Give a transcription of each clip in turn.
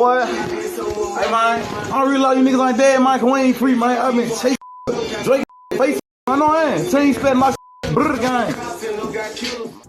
boy. Hey, man, I don't really like you niggas like that, man, cause we ain't free, man. I been chasing Drake face. I know I ain't. Team spent my brr gang.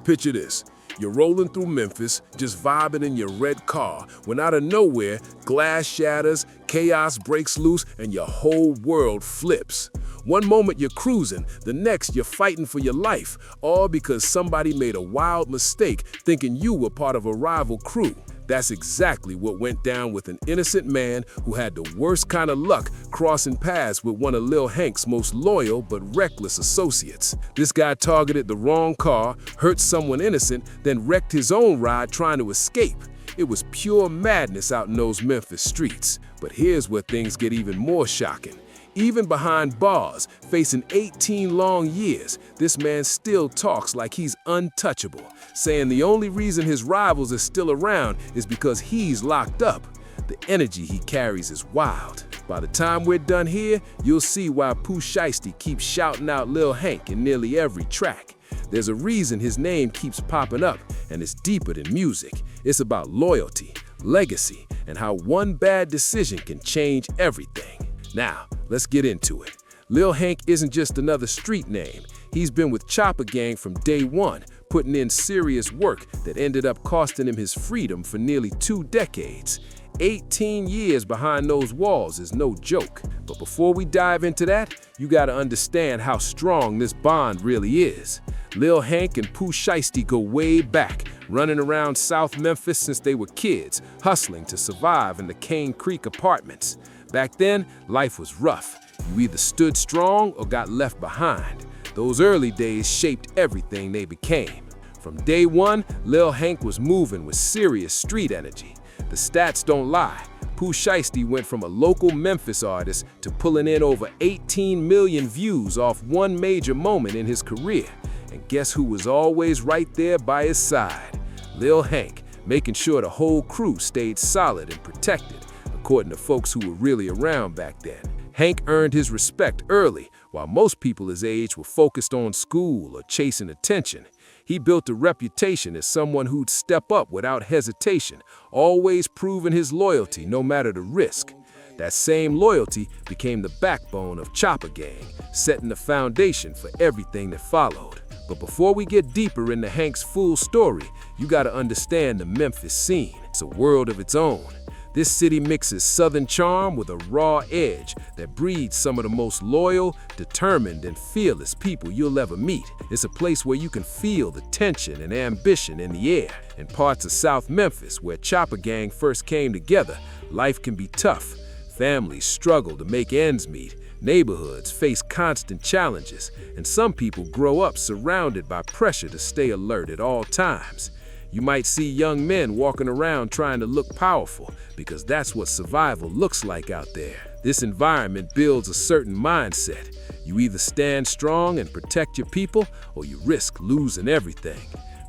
Picture this. You're rolling through Memphis, just vibing in your red car, when out of nowhere, glass shatters, chaos breaks loose, and your whole world flips. One moment you're cruising, the next you're fighting for your life, all because somebody made a wild mistake thinking you were part of a rival crew. That's exactly what went down with an innocent man who had the worst kind of luck crossing paths with one of Lil Hank's most loyal but reckless associates. This guy targeted the wrong car, hurt someone innocent, then wrecked his own ride trying to escape. It was pure madness out in those Memphis streets. But here's where things get even more shocking. Even behind bars, facing 18 long years, this man still talks like he's untouchable, saying the only reason his rivals are still around is because he's locked up. The energy he carries is wild. By the time we're done here, you'll see why Pooh Shiesty keeps shouting out Lil Hank in nearly every track. There's a reason his name keeps popping up, and it's deeper than music. It's about loyalty, legacy, and how one bad decision can change everything. Now, let's get into it. Lil Hank isn't just another street name. He's been with Chopper Gang from day one, putting in serious work that ended up costing him his freedom for nearly 2 decades. 18 years behind those walls is no joke. But before we dive into that, you gotta understand how strong this bond really is. Lil Hank and Pooh Shiesty go way back, running around South Memphis since they were kids, hustling to survive in the Cane Creek apartments. Back then, life was rough. You either stood strong or got left behind. Those early days shaped everything they became. From day one, Lil Hank was moving with serious street energy. The stats don't lie. Pooh Shiesty went from a local Memphis artist to pulling in over 18 million views off one major moment in his career. And guess who was always right there by his side? Lil Hank, making sure the whole crew stayed solid and protected, according to folks who were really around back then. Hank earned his respect early, while most people his age were focused on school or chasing attention. He built a reputation as someone who'd step up without hesitation, always proving his loyalty no matter the risk. That same loyalty became the backbone of Chopper Gang, setting the foundation for everything that followed. But before we get deeper into Hank's full story, you gotta understand the Memphis scene. It's a world of its own. This city mixes southern charm with a raw edge that breeds some of the most loyal, determined, and fearless people you'll ever meet. It's a place where you can feel the tension and ambition in the air. In parts of South Memphis, where Chopper Gang first came together, life can be tough. Families struggle to make ends meet. Neighborhoods face constant challenges, and some people grow up surrounded by pressure to stay alert at all times. You might see young men walking around trying to look powerful, because that's what survival looks like out there. This environment builds a certain mindset. You either stand strong and protect your people, or you risk losing everything.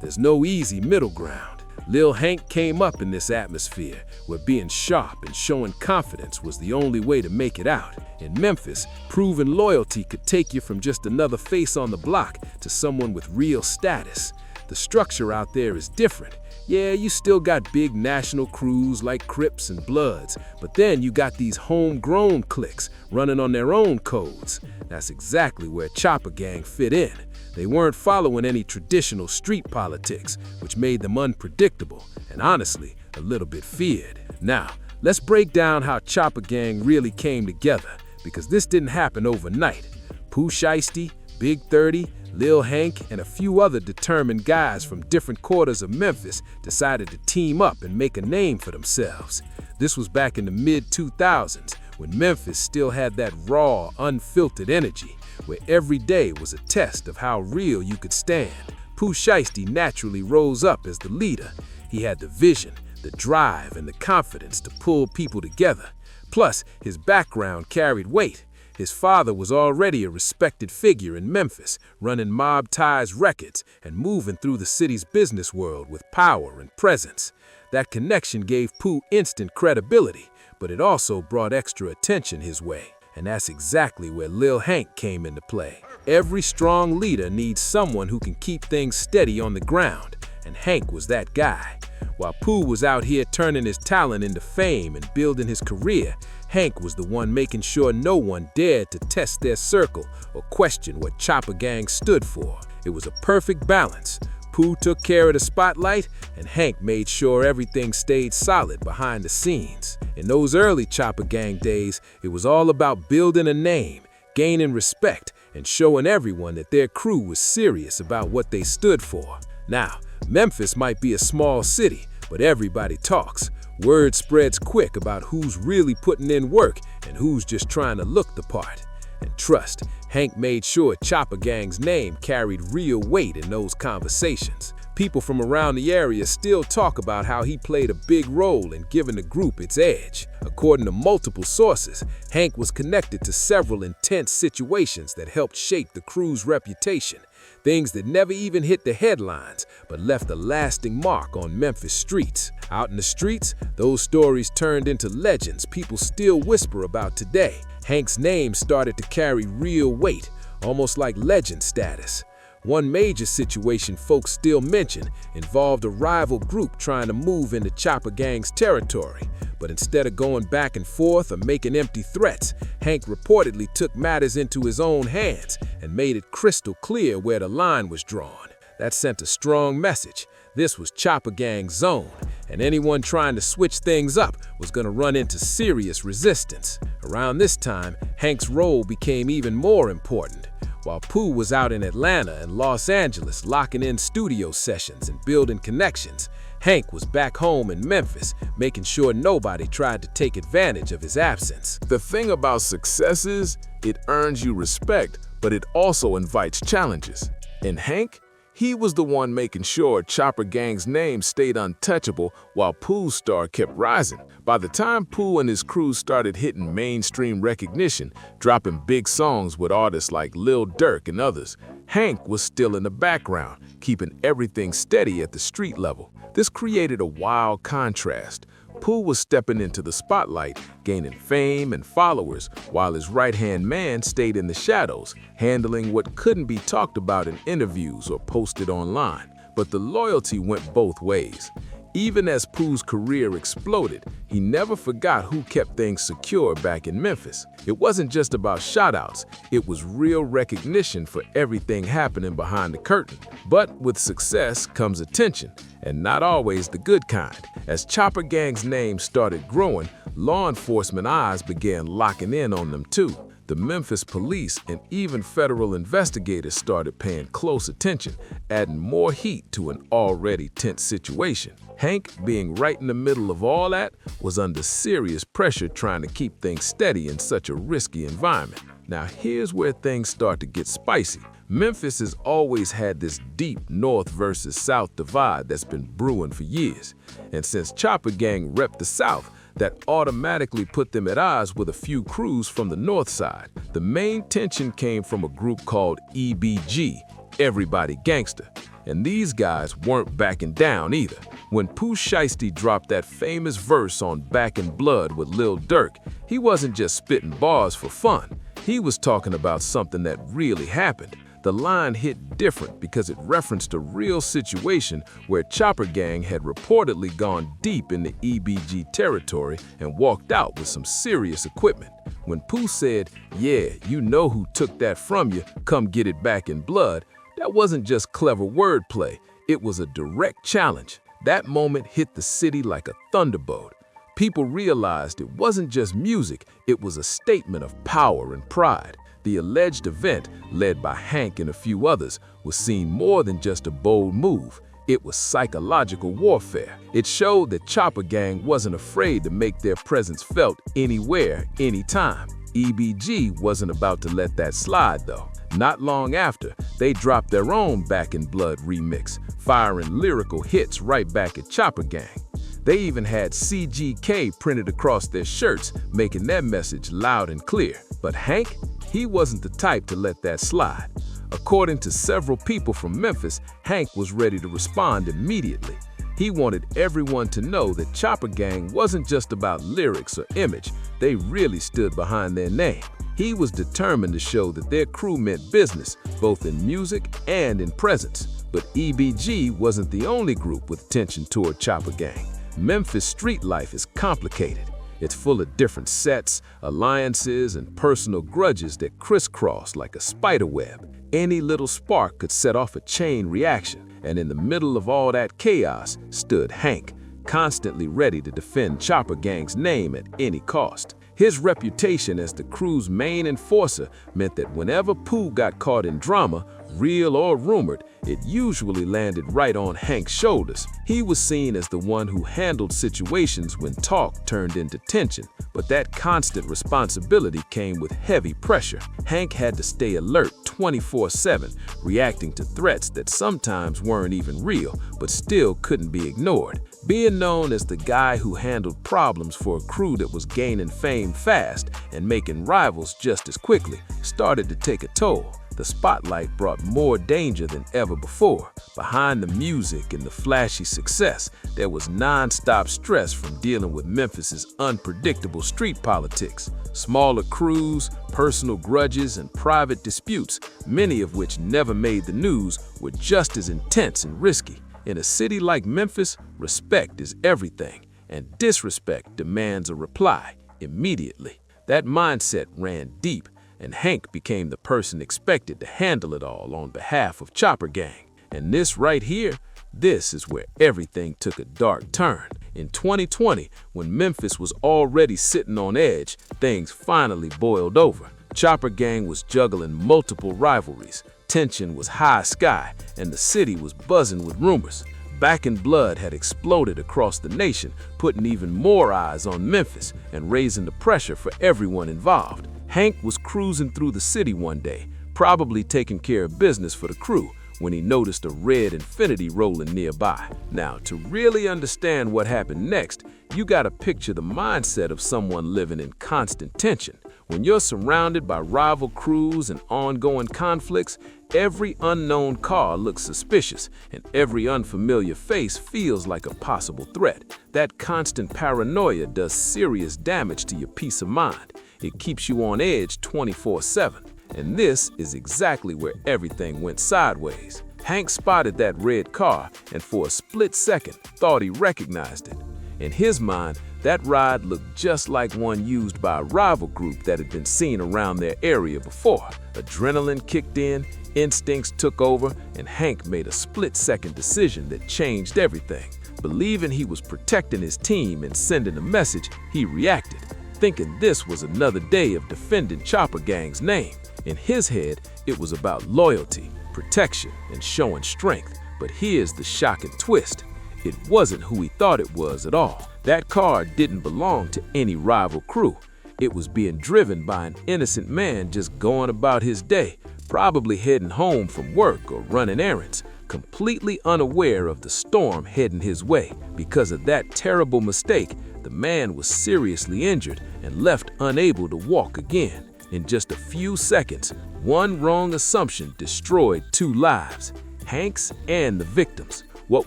There's no easy middle ground. Lil Hank came up in this atmosphere, where being sharp and showing confidence was the only way to make it out. In Memphis, proven loyalty could take you from just another face on the block to someone with real status. The structure out there is different. Yeah, you still got big national crews like Crips and Bloods, but then you got these homegrown cliques running on their own codes. That's exactly where Chopper Gang fit in. They weren't following any traditional street politics, which made them unpredictable and honestly, a little bit feared. Now, let's break down how Chopper Gang really came together, because this didn't happen overnight. Pooh Shiesty, Big 30, Lil Hank, and a few other determined guys from different quarters of Memphis decided to team up and make a name for themselves. This was back in the mid-2000s, when Memphis still had that raw, unfiltered energy, where every day was a test of how real you could stand. Pooh Shiesty naturally rose up as the leader. He had the vision, the drive, and the confidence to pull people together. Plus, his background carried weight. His father was already a respected figure in Memphis, running Mob Ties Records and moving through the city's business world with power and presence. That connection gave Pooh instant credibility, but it also brought extra attention his way. And that's exactly where Lil Hank came into play. Every strong leader needs someone who can keep things steady on the ground, and Hank was that guy. While Pooh was out here turning his talent into fame and building his career, Hank was the one making sure no one dared to test their circle or question what Chopper Gang stood for. It was a perfect balance. Pooh took care of the spotlight, and Hank made sure everything stayed solid behind the scenes. In those early Chopper Gang days, it was all about building a name, gaining respect, and showing everyone that their crew was serious about what they stood for. Now, Memphis might be a small city, but everybody talks. Word spreads quick about who's really putting in work and who's just trying to look the part. And trust, Hank made sure Chopper Gang's name carried real weight in those conversations. People from around the area still talk about how he played a big role in giving the group its edge. According to multiple sources, Hank was connected to several intense situations that helped shape the crew's reputation. Things that never even hit the headlines, but left a lasting mark on Memphis streets. Out in the streets, those stories turned into legends people still whisper about today. Hank's name started to carry real weight, almost like legend status. One major situation folks still mention involved a rival group trying to move into Chopper Gang's territory. But instead of going back and forth or making empty threats, Hank reportedly took matters into his own hands and made it crystal clear where the line was drawn. That sent a strong message. This was Chopper Gang's zone, and anyone trying to switch things up was going to run into serious resistance. Around this time, Hank's role became even more important. While Pooh was out in Atlanta and Los Angeles locking in studio sessions and building connections, Hank was back home in Memphis, making sure nobody tried to take advantage of his absence. The thing about success is, it earns you respect, but it also invites challenges. And Hank, he was the one making sure Chopper Gang's name stayed untouchable while Pooh's star kept rising. By the time Pooh and his crew started hitting mainstream recognition, dropping big songs with artists like Lil Durk and others, Hank was still in the background, keeping everything steady at the street level. This created a wild contrast. Pooh was stepping into the spotlight, gaining fame and followers, while his right-hand man stayed in the shadows, handling what couldn't be talked about in interviews or posted online. But the loyalty went both ways. Even as Pooh's career exploded, he never forgot who kept things secure back in Memphis. It wasn't just about shoutouts, it was real recognition for everything happening behind the curtain. But with success comes attention, and not always the good kind. As Chopper Gang's name started growing, law enforcement eyes began locking in on them too. The Memphis police and even federal investigators started paying close attention, adding more heat to an already tense situation. Hank, being right in the middle of all that, was under serious pressure trying to keep things steady in such a risky environment. Now here's where things start to get spicy. Memphis has always had this deep north versus south divide that's been brewing for years. And since Chopper Gang repped the south, that automatically put them at odds with a few crews from the north side. The main tension came from a group called EBG, Everybody Gangster. And these guys weren't backing down either. When Pooh Shiesty dropped that famous verse on Back in Blood with Lil Durk, he wasn't just spitting bars for fun. He was talking about something that really happened. The line hit different because it referenced a real situation where Chopper Gang had reportedly gone deep in the EBG territory and walked out with some serious equipment. When Pooh said, "Yeah, you know who took that from you, come get it back in blood," that wasn't just clever wordplay, it was a direct challenge. That moment hit the city like a thunderbolt. People realized it wasn't just music, it was a statement of power and pride. The alleged event, led by Hank and a few others, was seen more than just a bold move. It was psychological warfare. It showed that Chopper Gang wasn't afraid to make their presence felt anywhere, anytime. EBG wasn't about to let that slide though. Not long after, they dropped their own Back in Blood remix, firing lyrical hits right back at Chopper Gang. They even had CGK printed across their shirts, making their message loud and clear. But Hank, he wasn't the type to let that slide. According to several people from Memphis, Hank was ready to respond immediately. He wanted everyone to know that Chopper Gang wasn't just about lyrics or image, they really stood behind their name. He was determined to show that their crew meant business, both in music and in presence. But EBG wasn't the only group with tension toward Chopper Gang. Memphis street life is complicated. It's full of different sets, alliances, and personal grudges that crisscross like a spider web. Any little spark could set off a chain reaction, and in the middle of all that chaos stood Hank, constantly ready to defend Chopper Gang's name at any cost. His reputation as the crew's main enforcer meant that whenever Pooh got caught in drama, real or rumored, it usually landed right on Hank's shoulders. He was seen as the one who handled situations when talk turned into tension, but that constant responsibility came with heavy pressure. Hank had to stay alert 24/7, reacting to threats that sometimes weren't even real, but still couldn't be ignored. Being known as the guy who handled problems for a crew that was gaining fame fast and making rivals just as quickly started to take a toll. The spotlight brought more danger than ever before. Behind the music and the flashy success, there was non-stop stress from dealing with Memphis's unpredictable street politics. Smaller crews, personal grudges, and private disputes, many of which never made the news, were just as intense and risky. In a city like Memphis, respect is everything, and disrespect demands a reply immediately. That mindset ran deep, and Hank became the person expected to handle it all on behalf of Chopper Gang. And this right here, this is where everything took a dark turn. In 2020, when Memphis was already sitting on edge, things finally boiled over. Chopper Gang was juggling multiple rivalries. Tension was high sky, and the city was buzzing with rumors. Back in Blood had exploded across the nation, putting even more eyes on Memphis and raising the pressure for everyone involved. Hank was cruising through the city one day, probably taking care of business for the crew, when he noticed a red Infinity rolling nearby. Now, to really understand what happened next, you gotta picture the mindset of someone living in constant tension. When you're surrounded by rival crews and ongoing conflicts, every unknown car looks suspicious, and every unfamiliar face feels like a possible threat. That constant paranoia does serious damage to your peace of mind. It keeps you on edge 24/7. And this is exactly where everything went sideways. Hank spotted that red car and for a split second thought he recognized it. In his mind, that ride looked just like one used by a rival group that had been seen around their area before. Adrenaline kicked in, instincts took over, and Hank made a split-second decision that changed everything. Believing he was protecting his team and sending a message, he reacted, thinking this was another day of defending Chopper Gang's name. In his head, it was about loyalty, protection, and showing strength. But here's the shocking twist. It wasn't who he thought it was at all. That car didn't belong to any rival crew. It was being driven by an innocent man just going about his day, probably heading home from work or running errands, completely unaware of the storm heading his way. Because of that terrible mistake, the man was seriously injured and left unable to walk again. In just a few seconds, one wrong assumption destroyed 2 lives, Hank's and the victim's. What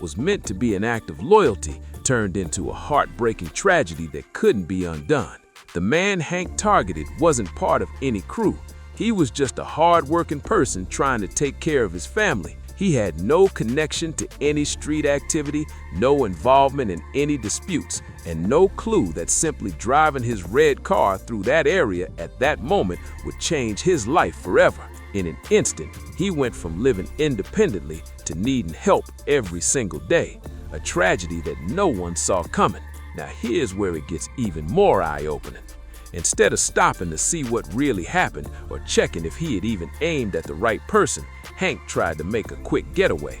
was meant to be an act of loyalty turned into a heartbreaking tragedy that couldn't be undone. The man Hank targeted wasn't part of any crew. He was just a hard-working person trying to take care of his family. He had no connection to any street activity, no involvement in any disputes, and no clue that simply driving his red car through that area at that moment would change his life forever. In an instant, he went from living independently to needing help every single day, a tragedy that no one saw coming. Now here's where it gets even more eye-opening. Instead of stopping to see what really happened or checking if he had even aimed at the right person, Hank tried to make a quick getaway.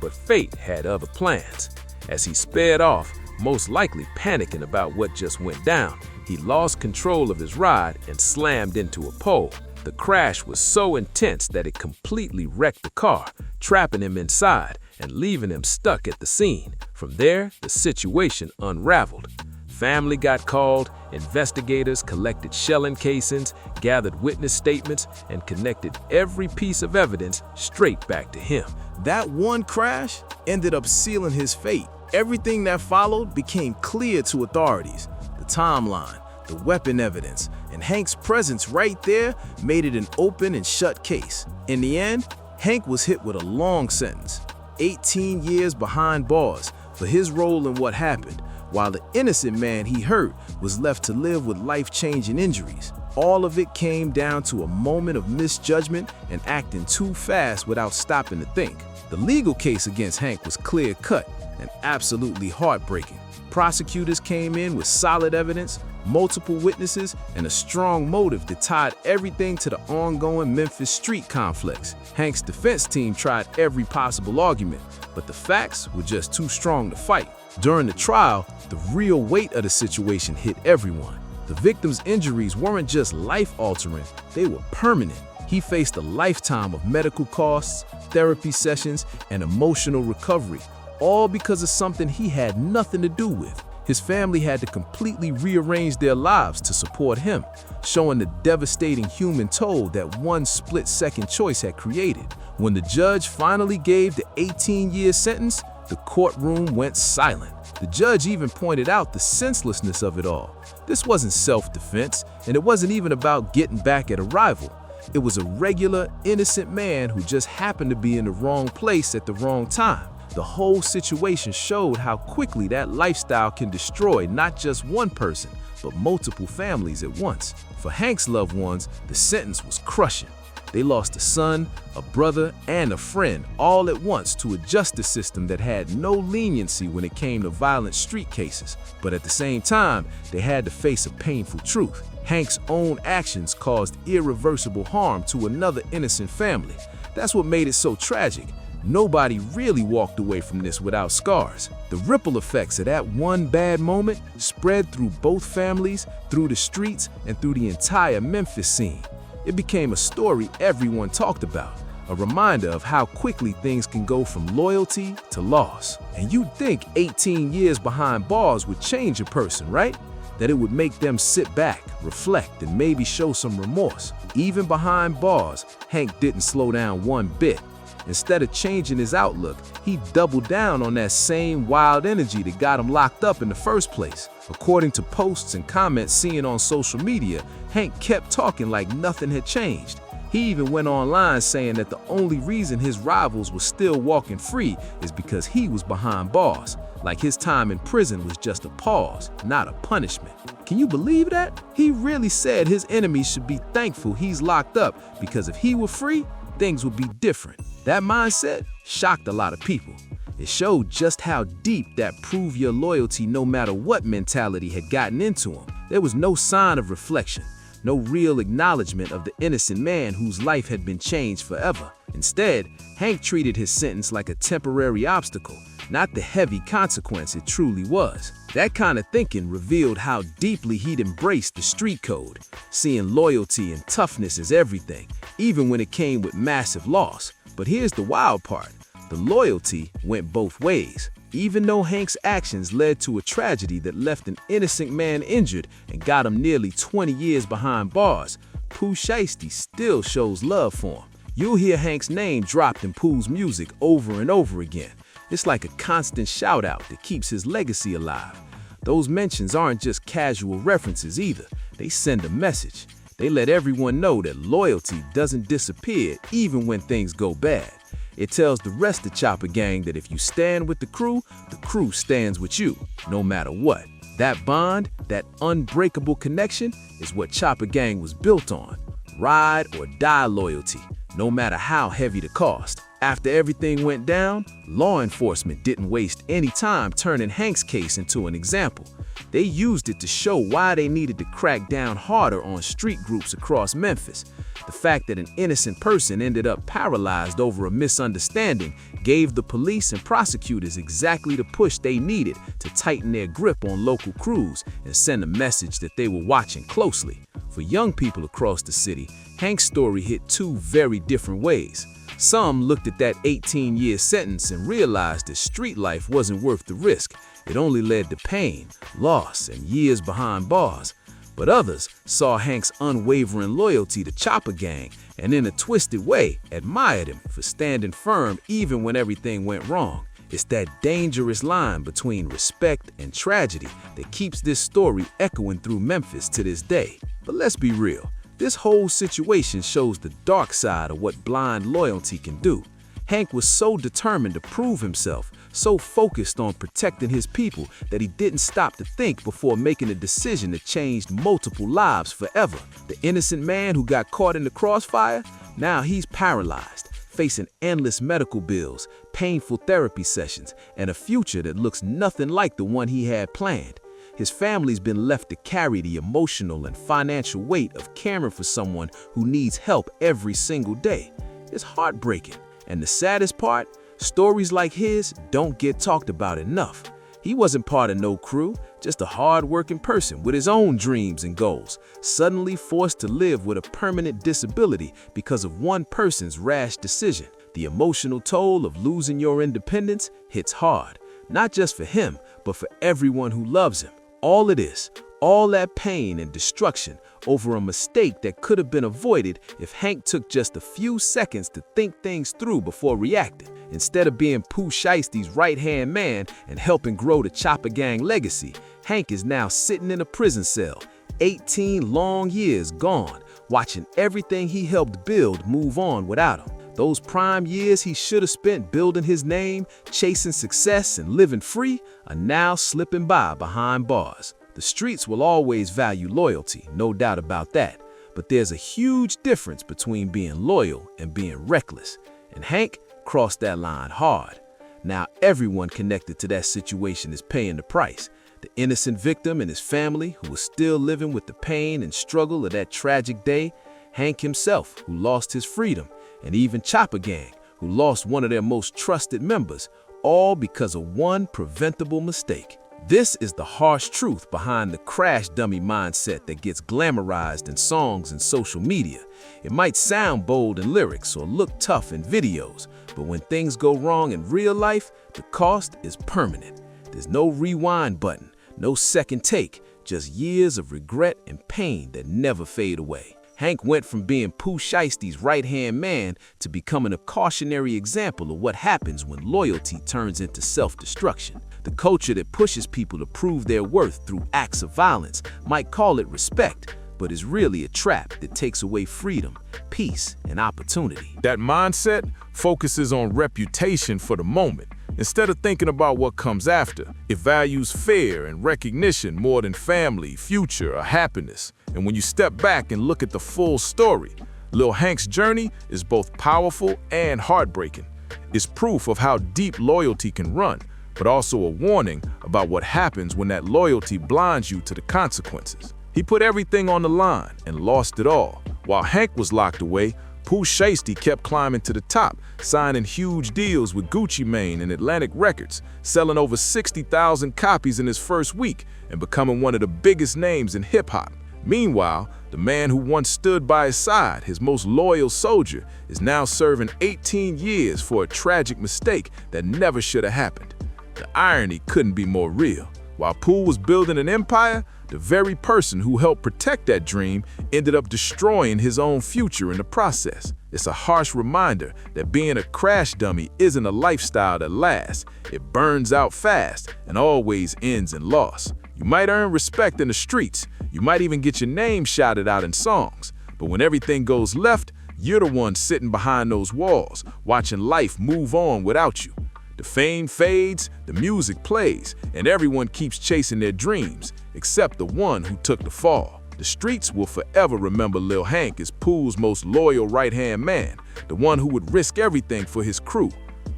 But fate had other plans. As he sped off, most likely panicking about what just went down, he lost control of his ride and slammed into a pole. The crash was so intense that it completely wrecked the car, trapping him inside and leaving him stuck at the scene. From there, the situation unraveled. Family got called, investigators collected shelling casings, gathered witness statements, and connected every piece of evidence straight back to him. That one crash ended up sealing his fate. Everything that followed became clear to authorities. The timeline, the weapon evidence, and Hank's presence right there made it an open and shut case. In the end, Hank was hit with a long sentence. 18 years behind bars for his role in what happened, while the innocent man he hurt was left to live with life-changing injuries. All of it came down to a moment of misjudgment and acting too fast without stopping to think. The legal case against Hank was clear-cut and absolutely heartbreaking. Prosecutors came in with solid evidence, multiple witnesses, and a strong motive that tied everything to the ongoing Memphis street conflicts. Hank's defense team tried every possible argument, but the facts were just too strong to fight. During the trial, the real weight of the situation hit everyone. The victim's injuries weren't just life-altering, they were permanent. He faced a lifetime of medical costs, therapy sessions, and emotional recovery, all because of something he had nothing to do with. His family had to completely rearrange their lives to support him, showing the devastating human toll that one split-second choice had created. When the judge finally gave the 18-year sentence, the courtroom went silent. The judge even pointed out the senselessness of it all. This wasn't self-defense, and it wasn't even about getting back at a rival. It was a regular, innocent man who just happened to be in the wrong place at the wrong time. The whole situation showed how quickly that lifestyle can destroy not just one person, but multiple families at once. For Hank's loved ones, the sentence was crushing. They lost a son, a brother, and a friend all at once to a justice system that had no leniency when it came to violent street cases. But at the same time, they had to face a painful truth. Hank's own actions caused irreversible harm to another innocent family. That's what made it so tragic. Nobody really walked away from this without scars. The ripple effects of that one bad moment spread through both families, through the streets, and through the entire Memphis scene. It became a story everyone talked about, a reminder of how quickly things can go from loyalty to loss. And you'd think 18 years behind bars would change a person, right? That it would make them sit back, reflect, and maybe show some remorse. Even behind bars, Hank didn't slow down one bit. Instead of changing his outlook, he doubled down on that same wild energy that got him locked up in the first place. According to posts and comments seen on social media, Hank kept talking like nothing had changed. He even went online saying that the only reason his rivals were still walking free is because he was behind bars, like his time in prison was just a pause, not a punishment. Can you believe that? He really said his enemies should be thankful he's locked up because if he were free, things would be different. That mindset shocked a lot of people. It showed just how deep that prove your loyalty no matter what mentality had gotten into him. There was no sign of reflection, no real acknowledgement of the innocent man whose life had been changed forever. Instead, Hank treated his sentence like a temporary obstacle, not the heavy consequence it truly was. That kind of thinking revealed how deeply he'd embraced the street code, seeing loyalty and toughness as everything, even when it came with massive loss. But here's the wild part. The loyalty went both ways. Even though Hank's actions led to a tragedy that left an innocent man injured and got him nearly 20 years behind bars, Pooh Shiesty still shows love for him. You'll hear Hank's name dropped in Pooh's music over and over again. It's like a constant shout-out that keeps his legacy alive. Those mentions aren't just casual references either. They send a message. They let everyone know that loyalty doesn't disappear even when things go bad. It tells the rest of Chopper Gang that if you stand with the crew stands with you, no matter what. That bond, that unbreakable connection, is what Chopper Gang was built on. Ride or die loyalty, no matter how heavy the cost. After everything went down, law enforcement didn't waste any time turning Hank's case into an example. They used it to show why they needed to crack down harder on street groups across Memphis. The fact that an innocent person ended up paralyzed over a misunderstanding gave the police and prosecutors exactly the push they needed to tighten their grip on local crews and send a message that they were watching closely. For young people across the city, Hank's story hit two very different ways. Some looked at that 18-year sentence and realized that street life wasn't worth the risk. It only led to pain, loss, and years behind bars. But others saw Hank's unwavering loyalty to Chopper Gang and in a twisted way admired him for standing firm even when everything went wrong. It's that dangerous line between respect and tragedy that keeps this story echoing through Memphis to this day. But let's be real. This whole situation shows the dark side of what blind loyalty can do. Hank was so determined to prove himself, so focused on protecting his people that he didn't stop to think before making a decision that changed multiple lives forever. The innocent man who got caught in the crossfire, now he's paralyzed, facing endless medical bills, painful therapy sessions, and a future that looks nothing like the one he had planned. His family's been left to carry the emotional and financial weight of caring for someone who needs help every single day. It's heartbreaking. And the saddest part, stories like his don't get talked about enough. He wasn't part of no crew, just a hard-working person with his own dreams and goals, suddenly forced to live with a permanent disability because of one person's rash decision. The emotional toll of losing your independence hits hard, not just for him, but for everyone who loves him. All of this, all that pain and destruction over a mistake that could have been avoided if Hank took just a few seconds to think things through before reacting. Instead of being Pooh Shiesty's right-hand man and helping grow the Chopper Gang legacy, Hank is now sitting in a prison cell, 18 long years gone, watching everything he helped build move on without him. Those prime years he should have spent building his name, chasing success, and living free are now slipping by behind bars. The streets will always value loyalty, no doubt about that. But there's a huge difference between being loyal and being reckless. And Hank crossed that line hard. Now everyone connected to that situation is paying the price. The innocent victim and his family, who was still living with the pain and struggle of that tragic day, Hank himself, who lost his freedom, and even Chopper Gang, who lost one of their most trusted members, all because of one preventable mistake. This is the harsh truth behind the crash dummy mindset that gets glamorized in songs and social media. It might sound bold in lyrics or look tough in videos, but when things go wrong in real life, the cost is permanent. There's no rewind button, no second take, just years of regret and pain that never fade away. Hank went from being Pooh Shiesty's right-hand man to becoming a cautionary example of what happens when loyalty turns into self-destruction. The culture that pushes people to prove their worth through acts of violence might call it respect, but is really a trap that takes away freedom, peace, and opportunity. That mindset focuses on reputation for the moment. Instead of thinking about what comes after, it values fear and recognition more than family, future, or happiness. And when you step back and look at the full story, Lil Hank's journey is both powerful and heartbreaking. It's proof of how deep loyalty can run, but also a warning about what happens when that loyalty blinds you to the consequences. He put everything on the line and lost it all. While Hank was locked away, Pooh Shiesty kept climbing to the top, signing huge deals with Gucci Mane and Atlantic Records, selling over 60,000 copies in his first week and becoming one of the biggest names in hip-hop. Meanwhile, the man who once stood by his side, his most loyal soldier, is now serving 18 years for a tragic mistake that never should have happened. The irony couldn't be more real. While Pooh was building an empire, the very person who helped protect that dream ended up destroying his own future in the process. It's a harsh reminder that being a crash dummy isn't a lifestyle that lasts. It burns out fast and always ends in loss. You might earn respect in the streets, you might even get your name shouted out in songs, but when everything goes left, you're the one sitting behind those walls, watching life move on without you. The fame fades, the music plays, and everyone keeps chasing their dreams, except the one who took the fall. The streets will forever remember Lil Hank as Pooh's most loyal right-hand man, the one who would risk everything for his crew.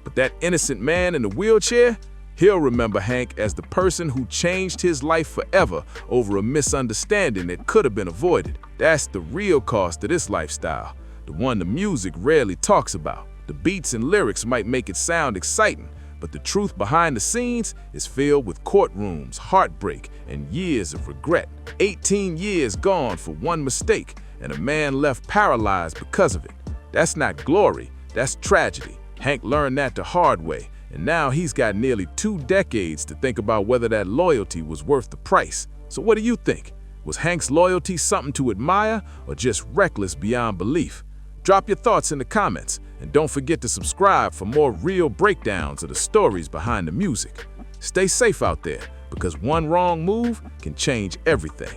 But that innocent man in the wheelchair? He'll remember Hank as the person who changed his life forever over a misunderstanding that could have been avoided. That's the real cost of this lifestyle, the one the music rarely talks about. The beats and lyrics might make it sound exciting, but the truth behind the scenes is filled with courtrooms, heartbreak, and years of regret. 18 years gone for one mistake, and a man left paralyzed because of it. That's not glory, that's tragedy. Hank learned that the hard way, and now he's got nearly 2 decades to think about whether that loyalty was worth the price. So what do you think? Was Hank's loyalty something to admire, or just reckless beyond belief? Drop your thoughts in the comments, and don't forget to subscribe for more real breakdowns of the stories behind the music. Stay safe out there, because one wrong move can change everything.